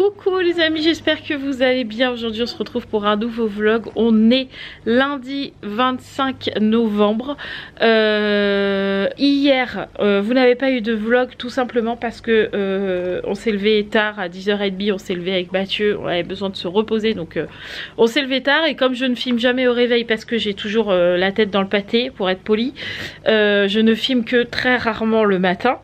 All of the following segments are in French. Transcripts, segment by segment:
Coucou les amis, j'espère que vous allez bien. Aujourd'hui on se retrouve pour un nouveau vlog. On est lundi 25 novembre. Hier vous n'avez pas eu de vlog tout simplement parce que on s'est levé tard à 10h30. On s'est levé avec Mathieu, on avait besoin de se reposer, donc on s'est levé tard. Et comme je ne filme jamais au réveil parce que j'ai toujours la tête dans le pâté pour être poli, je ne filme que très rarement le matin.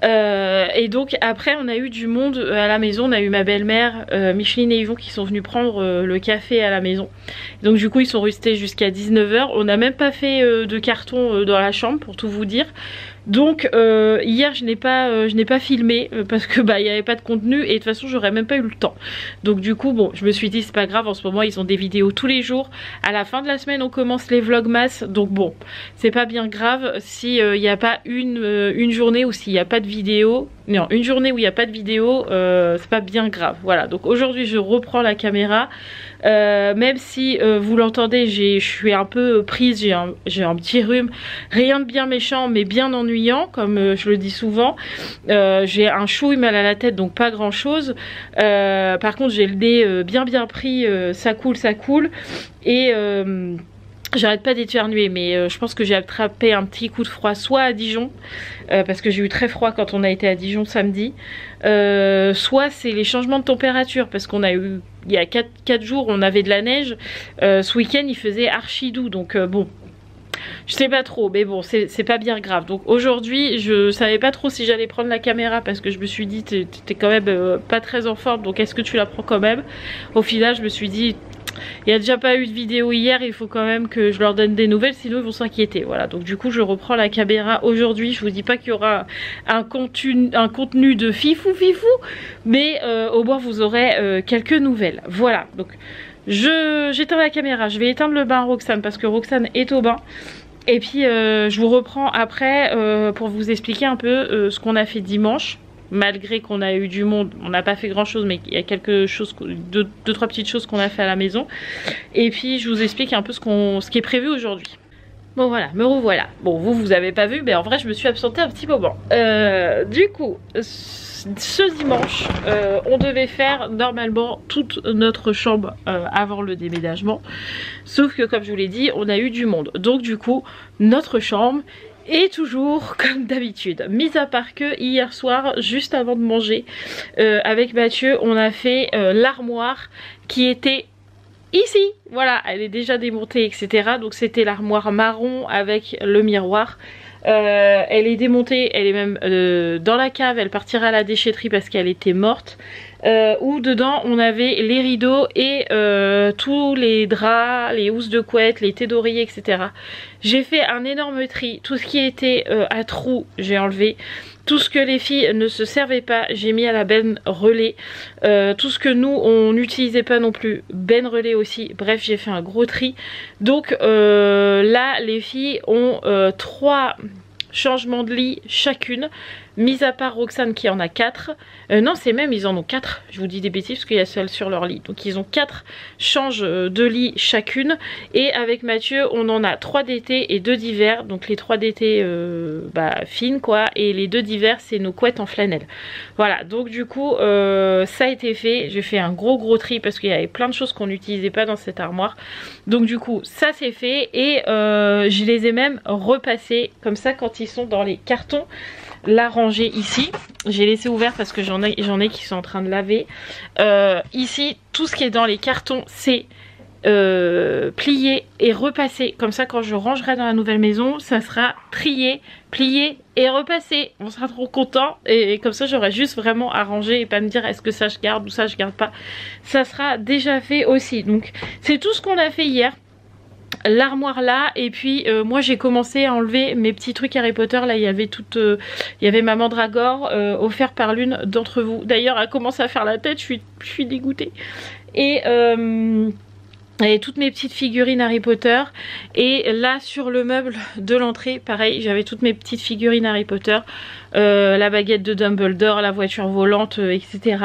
Et donc après on a eu du monde à la maison. On a eu ma belle-mère, Micheline et Yvon qui sont venus prendre le café à la maison. Donc du coup ils sont restés jusqu'à 19h. On n'a même pas fait de carton dans la chambre pour tout vous dire. Donc hier je n'ai pas filmé parce que bah il n'y avait pas de contenu et de toute façon j'aurais même pas eu le temps. Donc du coup bon, je me suis dit c'est pas grave, en ce moment ils ont des vidéos tous les jours. À la fin de la semaine on commence les vlogmas, donc bon c'est pas bien grave si il n'y a pas une journée ou s'il n'y a pas de vidéo. Non, une journée où il n'y a pas de vidéo, c'est pas bien grave. Voilà, donc aujourd'hui je reprends la caméra. Même si vous l'entendez, je suis un peu prise, j'ai un petit rhume, rien de bien méchant mais bien ennuyant comme je le dis souvent. J'ai un chouille mal à la tête, donc pas grand chose. Par contre j'ai le nez bien pris, ça coule et j'arrête pas d'éternuer, mais je pense que j'ai attrapé un petit coup de froid soit à Dijon, parce que j'ai eu très froid quand on a été à Dijon samedi, soit c'est les changements de température, parce qu'on a eu, il y a 4 jours on avait de la neige, ce week-end il faisait archi doux, donc bon, je sais pas trop, mais bon c'est pas bien grave. Donc aujourd'hui je savais pas trop si j'allais prendre la caméra parce que je me suis dit t'es quand même pas très en forme, donc est-ce que tu la prends quand même. Au final je me suis dit il n'y a déjà pas eu de vidéo hier, il faut quand même que je leur donne des nouvelles, sinon ils vont s'inquiéter. Voilà, donc du coup je reprends la caméra aujourd'hui. Je vous dis pas qu'il y aura un contenu de fifou, mais au moins vous aurez quelques nouvelles. Voilà, donc j'éteins la caméra, je vais éteindre le bain à Roxane parce que Roxane est au bain. Et puis je vous reprends après pour vous expliquer un peu ce qu'on a fait dimanche. Malgré qu'on a eu du monde, on n'a pas fait grand chose, mais il y a quelque chose, deux trois petites choses qu'on a fait à la maison. Et puis je vous explique un peu ce qui est prévu aujourd'hui. Bon voilà, me revoilà. Bon vous avez pas vu, mais en vrai je me suis absentée un petit moment. Du coup, ce dimanche, on devait faire normalement toute notre chambre avant le déménagement. Sauf que comme je vous l'ai dit, on a eu du monde. Donc du coup, notre chambre et toujours comme d'habitude, mis à part que hier soir, juste avant de manger, avec Mathieu, on a fait l'armoire qui était ici. Voilà, elle est déjà démontée, etc. Donc c'était l'armoire marron avec le miroir. Elle est démontée, elle est même dans la cave, elle partira à la déchetterie parce qu'elle était morte. Où dedans on avait les rideaux et tous les draps, les housses de couette, les thés d'oreiller, etc. J'ai fait un énorme tri, tout ce qui était à trous j'ai enlevé, tout ce que les filles ne se servaient pas j'ai mis à la benne relais, tout ce que nous on n'utilisait pas non plus, benne relais aussi. Bref, j'ai fait un gros tri. Donc là les filles ont 3 changements de lit chacune, mis à part Roxane qui en a 4. Non, c'est même, ils en ont 4. Je vous dis des bêtises parce qu'il y a celle sur leur lit. Donc ils ont 4 changes de lit chacune. Et avec Mathieu, on en a 3 d'été et 2 d'hiver. Donc les 3 d'été fines quoi. Et les 2 d'hiver, c'est nos couettes en flanelle. Voilà, donc du coup, ça a été fait. J'ai fait un gros tri parce qu'il y avait plein de choses qu'on n'utilisait pas dans cette armoire. Donc du coup, ça c'est fait. Et je les ai même repassés comme ça quand ils sont dans les cartons. La rangée ici, j'ai laissé ouvert parce que j'en ai qui sont en train de laver. Ici, tout ce qui est dans les cartons, c'est plié et repassé. Comme ça, quand je rangerai dans la nouvelle maison, ça sera trié, plié et repassé. On sera trop content et comme ça, j'aurai juste vraiment à ranger et pas me dire est-ce que ça je garde ou ça je garde pas. Ça sera déjà fait aussi. Donc, c'est tout ce qu'on a fait hier. L'armoire là, et puis moi j'ai commencé à enlever mes petits trucs Harry Potter. Là il y avait il y avait ma mandragore offerte par l'une d'entre vous. D'ailleurs elle commence à faire la tête, je suis dégoûtée. Et toutes mes petites figurines Harry Potter. Et là sur le meuble de l'entrée, pareil, j'avais toutes mes petites figurines Harry Potter. La baguette de Dumbledore, la voiture volante, etc.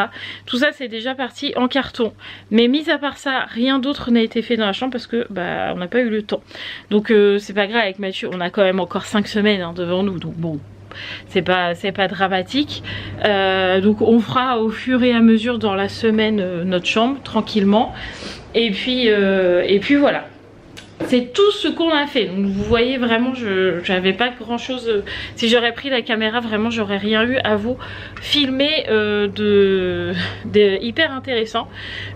Tout ça c'est déjà parti en carton. Mais mis à part ça, rien d'autre n'a été fait dans la chambre parce que bah on n'a pas eu le temps. Donc c'est pas grave, avec Mathieu on a quand même encore 5 semaines devant nous. Donc bon, c'est pas dramatique. Donc on fera au fur et à mesure dans la semaine notre chambre tranquillement. Et puis voilà. C'est tout ce qu'on a fait. Donc vous voyez vraiment, j'avais pas grand chose. Si j'aurais pris la caméra, vraiment j'aurais rien eu à vous filmer de hyper intéressant.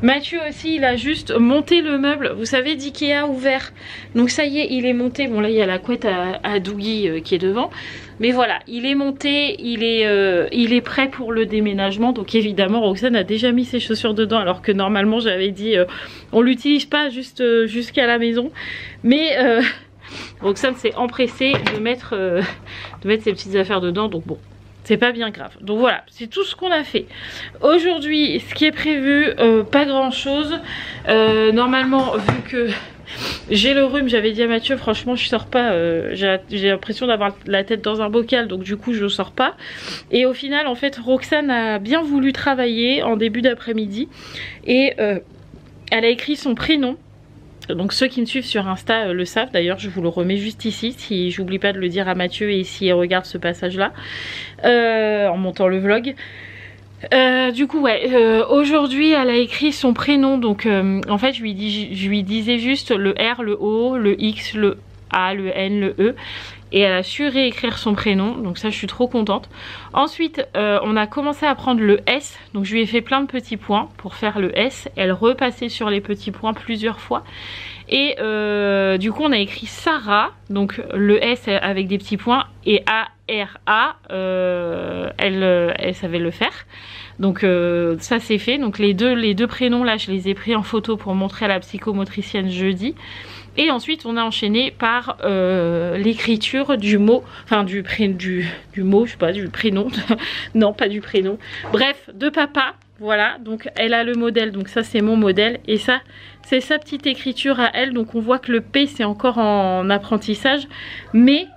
Mathieu aussi, il a juste monté le meuble, vous savez, d'Ikea ouvert. Donc ça y est, il est monté. Bon là il y a la couette à Dougie qui est devant. Mais voilà, il est monté, il est prêt pour le déménagement. Donc évidemment, Roxane a déjà mis ses chaussures dedans, alors que normalement j'avais dit on l'utilise pas juste jusqu'à la maison. Mais Roxane s'est empressée de mettre ses petites affaires dedans. Donc bon, c'est pas bien grave. Donc voilà, c'est tout ce qu'on a fait. Aujourd'hui, ce qui est prévu, pas grand chose. Normalement, vu que j'ai le rhume, j'avais dit à Mathieu, franchement je sors pas, j'ai l'impression d'avoir la tête dans un bocal, donc du coup je sors pas. Et au final en fait Roxane a bien voulu travailler en début d'après-midi et elle a écrit son prénom. Donc ceux qui me suivent sur Insta le savent, d'ailleurs je vous le remets juste ici si j'oublie pas de le dire à Mathieu et s'il regarde ce passage là en montant le vlog. Du coup ouais, aujourd'hui elle a écrit son prénom, donc en fait je lui disais juste le R, le O, le X, le A, le N, le E, et elle a su réécrire son prénom, donc ça je suis trop contente. Ensuite on a commencé à prendre le S, donc je lui ai fait plein de petits points pour faire le S, elle repassait sur les petits points plusieurs fois. Et du coup on a écrit Sarah, donc le S avec des petits points, et A-R-A, elle savait le faire. Donc ça c'est fait. Donc les deux prénoms là je les ai pris en photo pour montrer à la psychomotricienne jeudi. Et ensuite on a enchaîné par l'écriture du mot, enfin du mot, je sais pas, du prénom, non pas du prénom, bref, de papa. Voilà, donc elle a le modèle, donc ça c'est mon modèle et ça c'est sa petite écriture à elle. Donc on voit que le P c'est encore en apprentissage, mais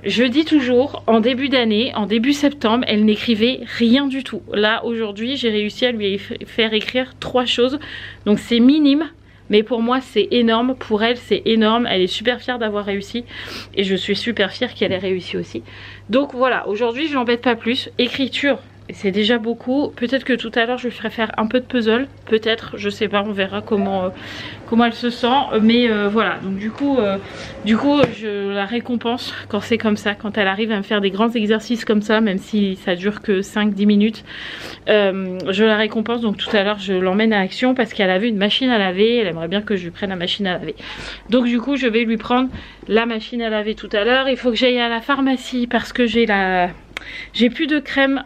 je dis toujours, en début d'année, en début septembre, elle n'écrivait rien du tout. Là aujourd'hui j'ai réussi à lui faire écrire 3 choses, donc c'est minime. Mais pour moi c'est énorme, pour elle c'est énorme, elle est super fière d'avoir réussi et je suis super fière qu'elle ait réussi aussi. Donc voilà, aujourd'hui je l'embête pas plus, écriture c'est déjà beaucoup, peut-être que tout à l'heure je lui ferai faire un peu de puzzle, peut-être, je sais pas, on verra comment elle se sent, mais voilà, donc du coup je la récompense quand c'est comme ça, quand elle arrive à me faire des grands exercices comme ça, même si ça dure que 5-10 minutes, je la récompense. Donc tout à l'heure je l'emmène à Action parce qu'elle a vu une machine à laver, elle aimerait bien que je lui prenne la machine à laver, donc du coup je vais lui prendre la machine à laver tout à l'heure. Il faut que j'aille à la pharmacie parce que j'ai plus de crème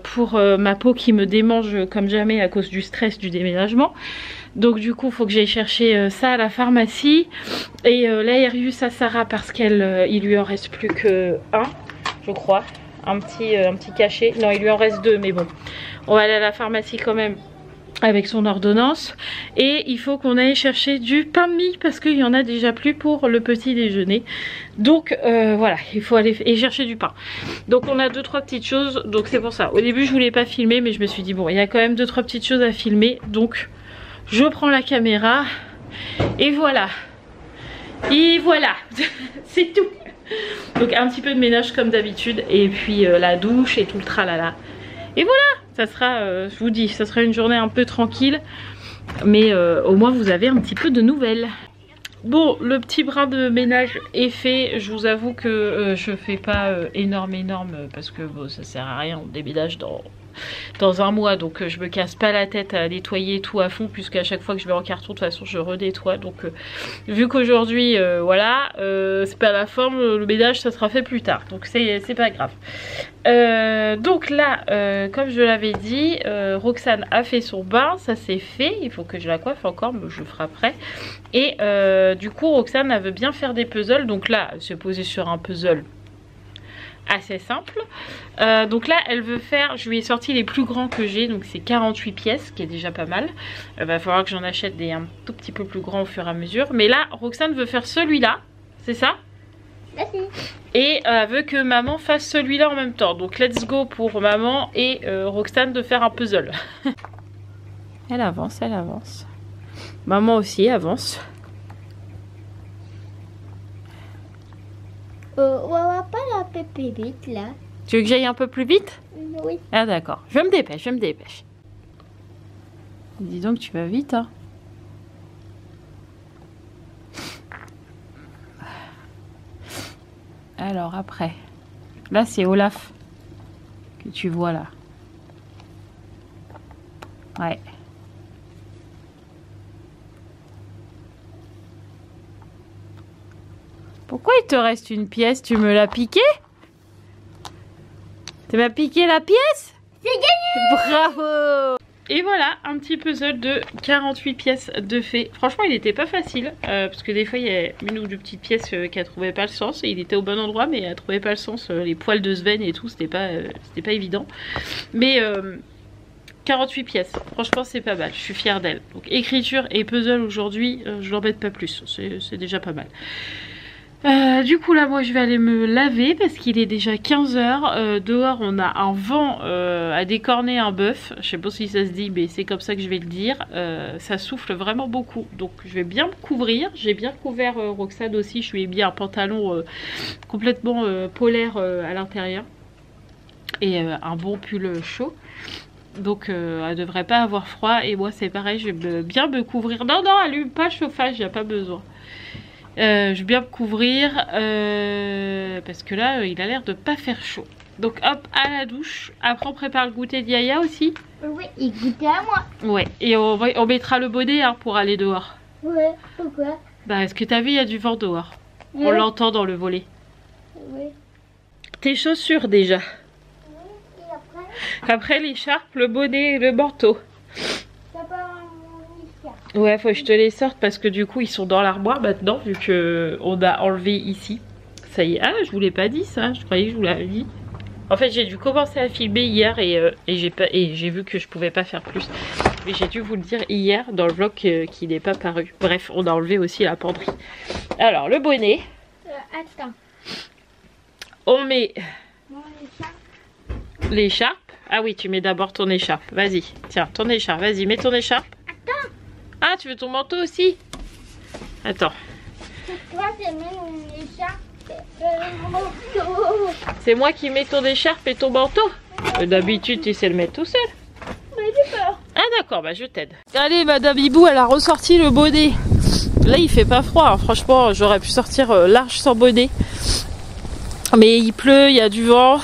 pour ma peau qui me démange comme jamais à cause du stress du déménagement. Donc du coup il faut que j'aille chercher ça à la pharmacie. Et l'Aerius à Sarah parce qu'il lui en reste plus que un, je crois. Un petit cachet. Non, il lui en reste 2, mais bon. On va aller à la pharmacie quand même avec son ordonnance. Et il faut qu'on aille chercher du pain de mie parce qu'il y en a déjà plus pour le petit déjeuner. Donc voilà, il faut aller chercher du pain. Donc on a 2-3 petites choses, donc c'est pour ça. Au début je voulais pas filmer, mais je me suis dit bon, il y a quand même 2-3 petites choses à filmer. Donc je prends la caméra et voilà. Et voilà, c'est tout. Donc un petit peu de ménage comme d'habitude et puis la douche et tout le tralala. Et voilà, ça sera, je vous dis, ça sera une journée un peu tranquille. Mais au moins vous avez un petit peu de nouvelles. Bon, le petit brin de ménage est fait. Je vous avoue que je fais pas énorme parce que bon, ça sert à rien, on déménage dans un mois, donc je me casse pas la tête à nettoyer tout à fond, puisqu'à chaque fois que je vais en carton de toute façon je redétoie. Donc vu qu'aujourd'hui voilà, c'est pas la forme, le ménage ça sera fait plus tard, donc c'est pas grave. Donc là comme je l'avais dit, Roxane a fait son bain, ça c'est fait, il faut que je la coiffe encore, mais je le ferai après. Et du coup Roxane elle veut bien faire des puzzles, donc là elle s'est posée sur un puzzle assez simple. Donc là elle veut faire, je lui ai sorti les plus grands que j'ai, donc c'est 48 pièces, qui est déjà pas mal. Va falloir que j'en achète des un tout petit peu plus grands au fur et à mesure. Mais là Roxane veut faire celui-là, c'est ça? Merci. Et veut que maman fasse celui-là en même temps. Donc let's go pour maman et Roxane de faire un puzzle. Elle avance, elle avance. Maman aussi avance. On va pas la pépé vite là. Tu veux que j'aille un peu plus vite? Oui. Ah d'accord, je me dépêche, je me dépêche. Dis donc, tu vas vite, hein. Alors après, là c'est Olaf que tu vois là. Ouais. Pourquoi il te reste une pièce? Tu me l'as piqué? Tu m'as piqué la pièce? C'est gagné! Bravo! Et voilà, un petit puzzle de 48 pièces de fées. Franchement, il n'était pas facile, parce que des fois, il y a une ou deux petites pièces qui ne trouvaient pas le sens. Et il était au bon endroit, mais elle ne trouvait pas le sens. Les poils de Sven et tout, c'était pas évident. Mais 48 pièces, franchement, c'est pas mal. Je suis fière d'elle. Donc, écriture et puzzle aujourd'hui, je l'embête pas plus. C'est déjà pas mal. Du coup là moi je vais aller me laver parce qu'il est déjà 15 h. Dehors on a un vent à décorner un bœuf. Je sais pas si ça se dit mais c'est comme ça que je vais le dire. Ça souffle vraiment beaucoup. Donc je vais bien me couvrir. J'ai bien couvert Roxane aussi. Je lui ai mis un pantalon complètement polaire à l'intérieur. Et un bon pull chaud. Donc elle devrait pas avoir froid. Et moi c'est pareil, je vais bien me couvrir. Non, allume pas le chauffage, il n'y a pas besoin. Je vais bien me couvrir parce que là il a l'air de pas faire chaud. Donc hop à la douche. Après on prépare le goûter d'Yaya aussi. Oui, il goûtait à moi. Ouais, et on mettra le bonnet hein, pour aller dehors. Ouais, pourquoi? Bah est-ce que t'as vu il y a du vent dehors? On l'entend dans le volet. Oui. Tes chaussures déjà. Oui, et Après l'écharpe, le bonnet et le manteau. ça part en histoire. Ouais, faut que je te les sorte parce que du coup ils sont dans l'armoire maintenant vu que on a enlevé ici. Ça y est. Ah, je vous l'ai pas dit ça, je croyais que je vous l'avais dit. En fait, j'ai dû commencer à filmer hier et j'ai vu que je pouvais pas faire plus. Mais j'ai dû vous le dire hier dans le vlog qui n'est pas paru. Bref, on a enlevé aussi la penderie. Alors, le bonnet. Attends. On met Mon écharpe. l'écharpe. Ah oui, tu mets d'abord ton écharpe. Vas-y, tiens, ton écharpe. Vas-y, mets ton écharpe. Attends. Ah, tu veux ton manteau aussi? Attends. C'est toi qui mets mon écharpe. Mon manteau. C'est moi qui mets ton écharpe et ton manteau. D'habitude, tu sais le mettre tout seul. Mais j'ai peur. Ah d'accord, bah je t'aide. Allez, Madame Hibou, elle a ressorti le bonnet. Là, il fait pas froid. Hein. Franchement, j'aurais pu sortir large sans bonnet. Mais il pleut, il y a du vent.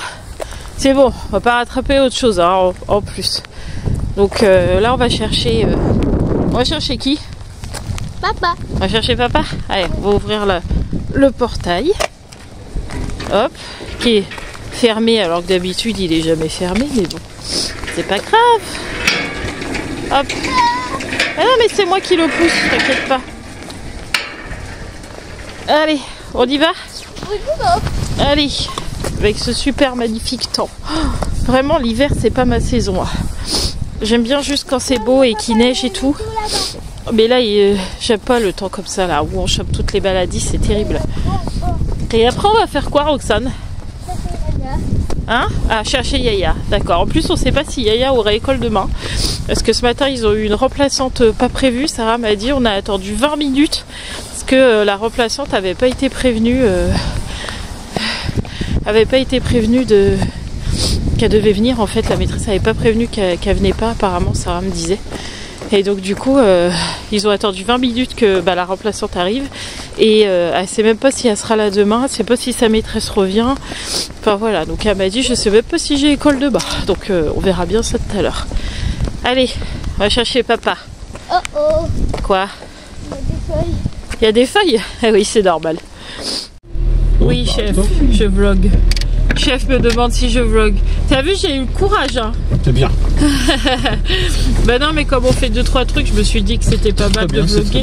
C'est bon, on va pas rattraper autre chose hein, en plus. Donc là, on va chercher... On va chercher qui? Papa. On va chercher papa. Allez, on va ouvrir le portail. Hop, qui est fermé alors que d'habitude il est jamais fermé, mais bon, c'est pas grave. Hop. Ah non, mais c'est moi qui le pousse, t'inquiète pas. Allez, on y va? Allez, avec ce super magnifique temps. Oh, vraiment, l'hiver, c'est pas ma saison. J'aime bien juste quand c'est beau et qu'il neige et tout. Mais là, j'aime pas le temps comme ça, là, où on chope toutes les maladies, c'est terrible. Et après, on va faire quoi, Roxane? Hein? Ah, chercher Yaya, d'accord. En plus, on sait pas si Yaya aura école demain. Parce que ce matin, ils ont eu une remplaçante pas prévue. Sarah m'a dit, on a attendu 20 minutes. Parce que la remplaçante avait pas été prévenue. Qu'elle devait venir. En fait, la maîtresse avait pas prévenu qu'elle venait pas. Apparemment, Sarah me disait. Et donc du coup, ils ont attendu 20 minutes que la remplaçante arrive. Et elle sait même pas si elle sera là demain. Elle sait pas si sa maîtresse revient. Enfin voilà, donc elle m'a dit, je sais même pas si j'ai école demain. Donc on verra bien ça tout à l'heure. Allez, on va chercher papa. Oh oh. Quoi? Il y a des feuilles. Il y a des feuilles? Ah oui, c'est normal. Oui, chef, je vlog. Chef me demande si je vlog. T'as vu, j'ai eu le courage. Hein. C'est bien. Bah non, mais comme on fait 2-3 trucs, je me suis dit que c'était pas mal de vlogger.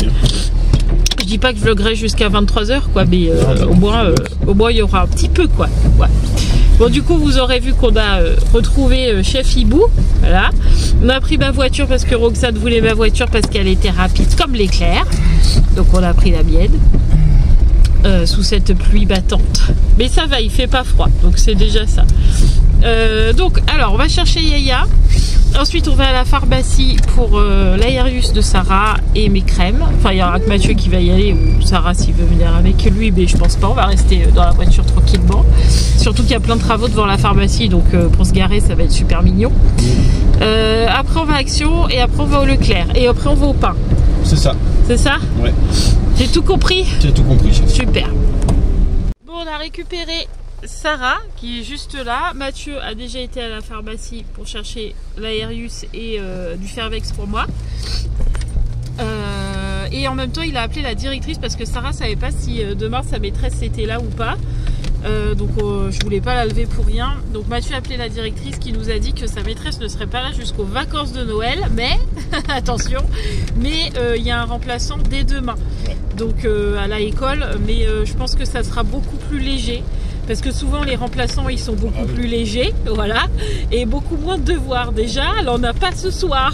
Je dis pas que je vloggerai jusqu'à 23 h, quoi, mais au moins il y aura un petit peu, quoi. Ouais. Bon, du coup, vous aurez vu qu'on a retrouvé Chef Hibou. Voilà. On a pris ma voiture parce que Roxane voulait ma voiture parce qu'elle était rapide comme l'éclair. Donc on a pris la mienne. sous cette pluie battante. Mais ça va, il fait pas froid, donc c'est déjà ça. Donc alors on va chercher Yaya. Ensuite on va à la pharmacie pour l'Aerius de Sarah et mes crèmes. Enfin il y aura que Mathieu qui va y aller, ou Sarah s'il veut venir avec lui, mais je pense pas, on va rester dans la voiture tranquillement. Surtout qu'il y a plein de travaux devant la pharmacie, donc pour se garer ça va être super mignon. Après on va à Action et après on va au Leclerc et après on va au pain. C'est ça. C'est ça? Ouais. J'ai tout compris? J'ai tout compris, chef. Super. Bon, on a récupéré Sarah qui est juste là. Mathieu a déjà été à la pharmacie pour chercher l'Aerius et du Fervex pour moi. Et en même temps, il a appelé la directrice parce que Sarah savait pas si demain sa maîtresse était là ou pas. Donc je voulais pas la lever pour rien. Donc Mathieu a appelé la directrice qui nous a dit que sa maîtresse ne serait pas là jusqu'aux vacances de Noël. Mais, attention, mais il y a un remplaçant dès demain. Donc à la école. Mais je pense que ça sera beaucoup plus léger. Parce que souvent les remplaçants ils sont beaucoup plus légers. Voilà. Et beaucoup moins de devoirs. Déjà, elle en a pas ce soir.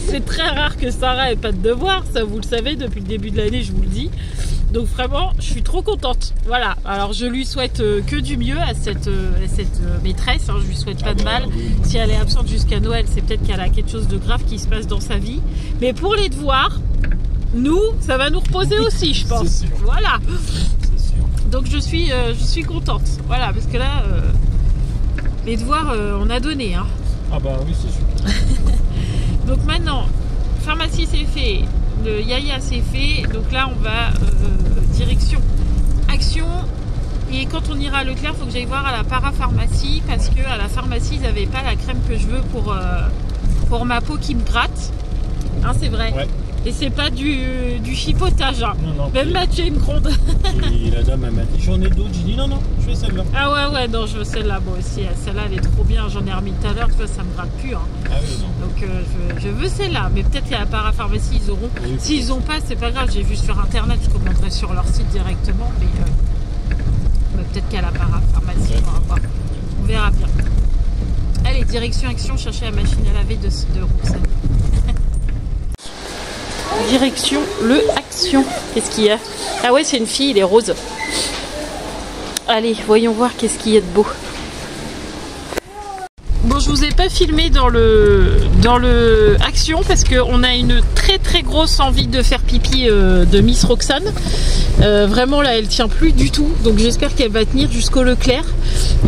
C'est très rare que Sarah ait pas de devoirs. Ça vous le savez depuis le début de l'année, je vous le dis. Donc vraiment, je suis trop contente. Voilà, alors je lui souhaite que du mieux à cette maîtresse. Hein. Je lui souhaite pas de mal. Si elle est absente jusqu'à Noël, c'est peut-être qu'elle a quelque chose de grave qui se passe dans sa vie. Mais pour les devoirs, nous, ça va nous reposer aussi, je pense. Voilà. Donc je suis contente. Voilà, parce que là, les devoirs, on a donné. Hein. Ah bah oui, c'est sûr. Donc maintenant, pharmacie c'est fait. Le Yaya c'est fait, donc là on va direction Action, et quand on ira à Leclerc, il faut que j'aille voir à la parapharmacie parce que à la pharmacie ils n'avaient pas la crème que je veux pour ma peau qui me gratte, hein, c'est vrai. Ouais. Et c'est pas du chipotage, hein. Non, même Mathieu il me gronde. Et la dame elle m'a dit j'en ai d'autres, j'ai dit non, je veux celle-là. Ah ouais, non, je veux celle-là moi aussi, celle-là elle est trop bien, j'en ai remis tout à l'heure, tu vois, ça me gratte plus, hein. Ah oui, non. Donc je veux celle-là, mais peut-être qu'à la parapharmacie ils auront. Oui, s'ils n'ont pas, c'est pas grave, j'ai vu sur internet, je commanderai sur leur site directement, mais peut-être qu'à la parapharmacie on va voir. On verra bien. Allez, direction Action, chercher la machine à laver de Roxane. Direction le Action. Qu'est-ce qu'il y a? Ah ouais, c'est une fille, elle est rose. Allez, voyons voir qu'est-ce qu'il y a de beau. Bon, je vous ai pas filmé dans le Action parce qu'on a une très grosse envie de faire pipi de Miss Roxane. Vraiment là, elle tient plus du tout. Donc j'espère qu'elle va tenir jusqu'au Leclerc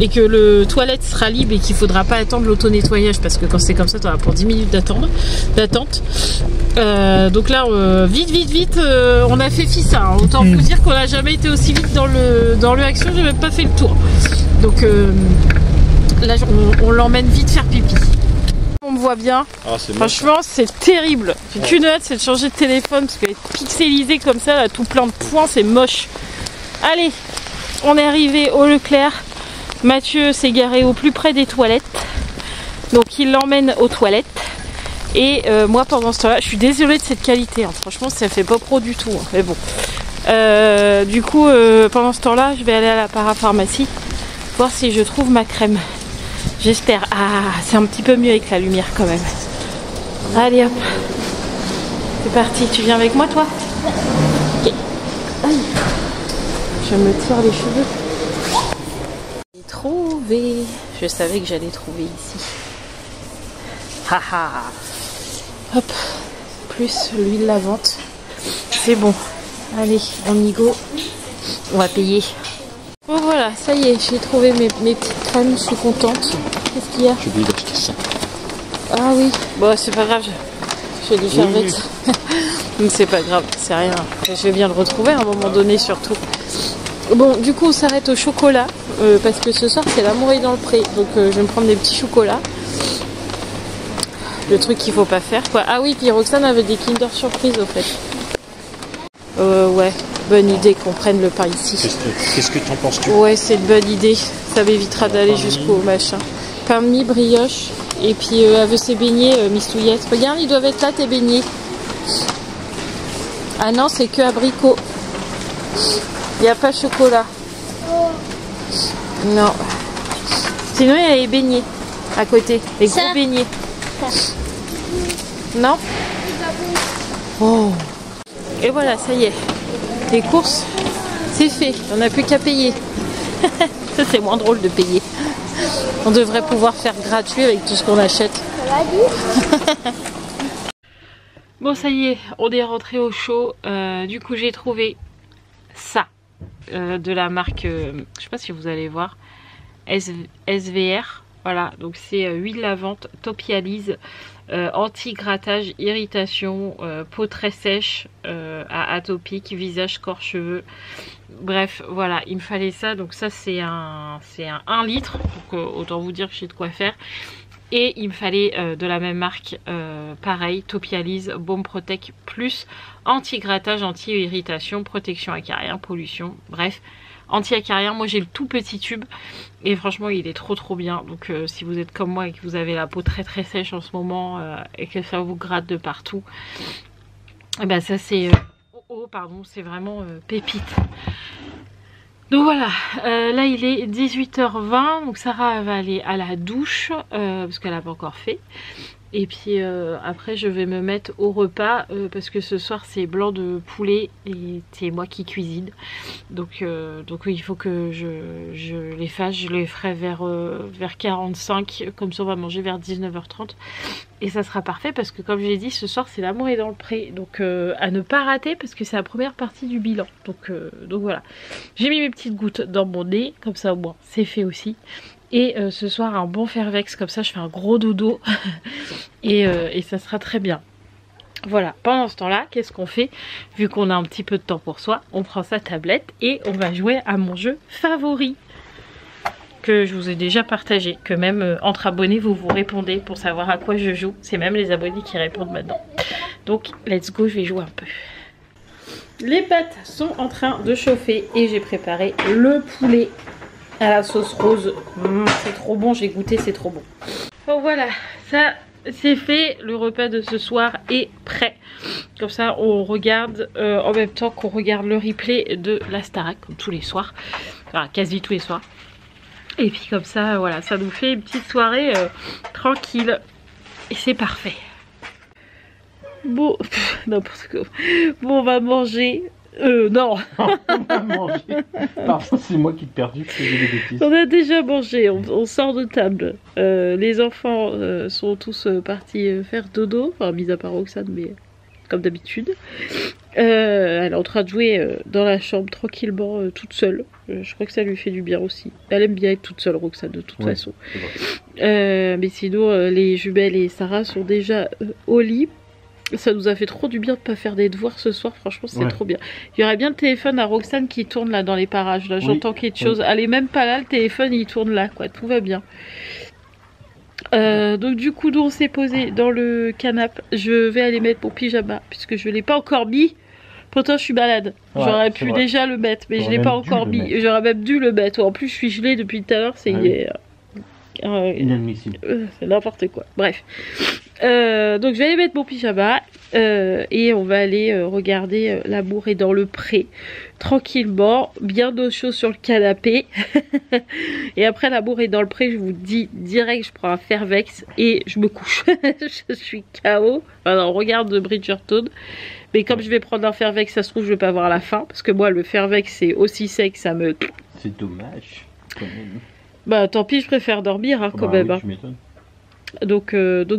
et que le toilette sera libre et qu'il faudra pas attendre l'auto-nettoyage parce que quand c'est comme ça, tu auras pour 10 minutes d'attente. Donc là, vite, on a fait fi ça. Hein. Autant vous dire qu'on n'a jamais été aussi vite dans le Action, j'ai même pas fait le tour. Donc là, on l'emmène vite faire pipi. On me voit bien. Ah, franchement, c'est terrible. J'ai qu'une hâte, c'est de changer de téléphone parce qu'elle est pixelisée comme ça, là, tout plein de points, c'est moche. Allez, on est arrivé au Leclerc. Mathieu s'est garé au plus près des toilettes. Donc il l'emmène aux toilettes. Et moi pendant ce temps-là, je suis désolée de cette qualité. Hein. Franchement, ça fait pas pro du tout. Hein. Mais bon. Du coup, pendant ce temps-là, je vais aller à la parapharmacie voir si je trouve ma crème. J'espère. Ah, c'est un petit peu mieux avec la lumière quand même. Allez hop. C'est parti. Tu viens avec moi toi? Ok. Aïe. Je me tire les cheveux. J'ai trouvé. Je savais que j'allais trouver ici. Haha. Hop. Plus l'huile lavante. C'est bon. Allez, on y go. On va payer. Bon voilà, ça y est, j'ai trouvé mes petites crèmes, je suis contente. Qu'est-ce qu'il y a? J'ai oublié d'acheter ça. Ah oui, bon c'est pas grave, je vais lui faire vite. Donc c'est pas grave, c'est rien. Je vais bien le retrouver à un moment donné surtout. Bon, du coup on s'arrête au chocolat, parce que ce soir c'est l'amour est dans le pré. Donc je vais me prendre des petits chocolats. Le truc qu'il faut pas faire quoi. Ah oui, puis Roxane avait des Kinder Surprise au fait. Ouais. Bonne idée qu'on prenne le pain ici. Qu'est-ce que t'en penses tu? Ouais, c'est une bonne idée. Ça m'évitera d'aller jusqu'au machin. Pain de mie, brioche. Et puis elle veut ses beignets, Mistouillette. Regarde, ils doivent être là tes beignets. Ah non, c'est que abricot. Il n'y a pas chocolat. Non. Sinon, il y a les beignets à côté. Les gros beignets. Non. Oh. Et voilà, ça y est. Les courses, c'est fait, on n'a plus qu'à payer. Ça c'est moins drôle de payer. On devrait pouvoir faire gratuit avec tout ce qu'on achète. Ça va dire. Bon ça y est, on est rentré au show. Du coup j'ai trouvé ça de la marque, je sais pas si vous allez voir, SVR. Voilà, donc c'est huile lavante, Topialise, anti-grattage, irritation, peau très sèche, atopique, visage, corps, cheveux. Bref, voilà, il me fallait ça. Donc ça c'est un 1 litre, donc autant vous dire que j'ai de quoi faire. Et il me fallait de la même marque, pareil, Topialise, Baume Protect Plus, anti-grattage, anti-irritation, protection acarien, pollution, bref. Anti-acarien, moi j'ai le tout petit tube et franchement il est trop bien. Donc si vous êtes comme moi et que vous avez la peau très sèche en ce moment et que ça vous gratte de partout, et ben ça c'est pardon, c'est vraiment pépite. Donc voilà, là il est 18h20, donc Sarah va aller à la douche parce qu'elle n'a pas encore fait. Et puis après je vais me mettre au repas parce que ce soir c'est blanc de poulet et c'est moi qui cuisine. Donc oui, il faut que je les fasse. Je les ferai vers 45, comme ça on va manger vers 19h30. Et ça sera parfait parce que comme je l'ai dit, ce soir c'est l'amour est dans le pré. Donc à ne pas rater parce que c'est la première partie du bilan. Donc voilà. J'ai mis mes petites gouttes dans mon nez, comme ça au moins c'est fait aussi. Et ce soir un bon Fervex, comme ça je fais un gros dodo et ça sera très bien. Voilà, pendant ce temps là, qu'est-ce qu'on fait? Vu qu'on a un petit peu de temps pour soi, on prend sa tablette et on va jouer à mon jeu favori que je vous ai déjà partagé, que même entre abonnés vous répondez pour savoir à quoi je joue. C'est même les abonnés qui répondent maintenant. Donc let's go, je vais jouer un peu. Les pâtes sont en train de chauffer et j'ai préparé le poulet à la sauce rose. C'est trop bon, j'ai goûté, c'est trop bon. Bon voilà, ça c'est fait, le repas de ce soir est prêt. Comme ça on regarde en même temps qu'on regarde le replay de la Starac, comme tous les soirs, enfin quasi tous les soirs. Et puis comme ça voilà, ça nous fait une petite soirée tranquille et c'est parfait. Bon, n'importe quoi. Bon, on va manger. Non. On va manger. Pardon, c'est moi qui ai perdu parce que j'ai des bêtises. On a déjà mangé, on sort de table. Les enfants sont tous partis faire dodo, enfin mis à part Roxane, mais comme d'habitude. Elle est en train de jouer dans la chambre tranquillement, toute seule. Je crois que ça lui fait du bien aussi. Elle aime bien être toute seule, Roxane, de toute façon. Mais sinon, les jumelles et Sarah sont déjà au lit. Ça nous a fait trop du bien de pas faire des devoirs ce soir, franchement c'est trop bien. Il y aurait bien le téléphone à Roxane qui tourne là dans les parages, là j'entends quelque chose. Elle est même pas là, le téléphone il tourne là quoi, tout va bien. Donc du coup nous on s'est posé dans le canapé. Je vais aller mettre mon pyjama puisque je l'ai pas encore mis. Pourtant je suis malade, j'aurais pu déjà le mettre mais je l'ai pas encore mis. J'aurais même dû le mettre, en plus je suis gelée depuis tout à l'heure, c'est inadmissible. C'est n'importe quoi, bref. Donc je vais aller mettre mon pyjama et on va aller regarder L'amour est dans le pré tranquillement, bien au chaud sur le canapé. Et après L'amour est dans le pré, je vous dis direct, je prends un Fervex et je me couche. Je suis KO. Enfin, on regarde Bridgerton, mais comme je vais prendre un Fervex, ça se trouve je vais pas voir la fin parce que moi le Fervex c'est aussi sec, ça me... C'est dommage quand même. Bah tant pis, je préfère dormir hein, quand même. Oui, hein. tu m'étonnes. Donc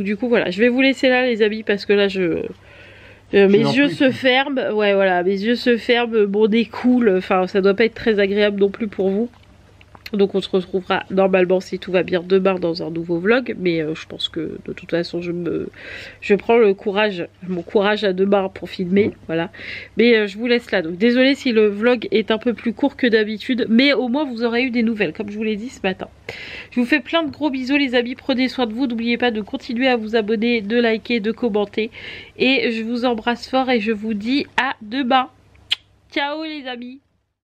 du coup voilà, je vais vous laisser là les amis parce que là mes yeux se ferment. Ouais voilà, mes yeux se ferment, mon nez coule, enfin ça doit pas être très agréable non plus pour vous. Donc on se retrouvera normalement si tout va bien demain dans un nouveau vlog. Mais je pense que de toute façon je prends mon courage à demain pour filmer. Voilà. Mais je vous laisse là. Donc désolée si le vlog est un peu plus court que d'habitude. Mais au moins vous aurez eu des nouvelles comme je vous l'ai dit ce matin. Je vous fais plein de gros bisous les amis. Prenez soin de vous. N'oubliez pas de continuer à vous abonner, de liker, de commenter. Et je vous embrasse fort et je vous dis à demain. Ciao les amis.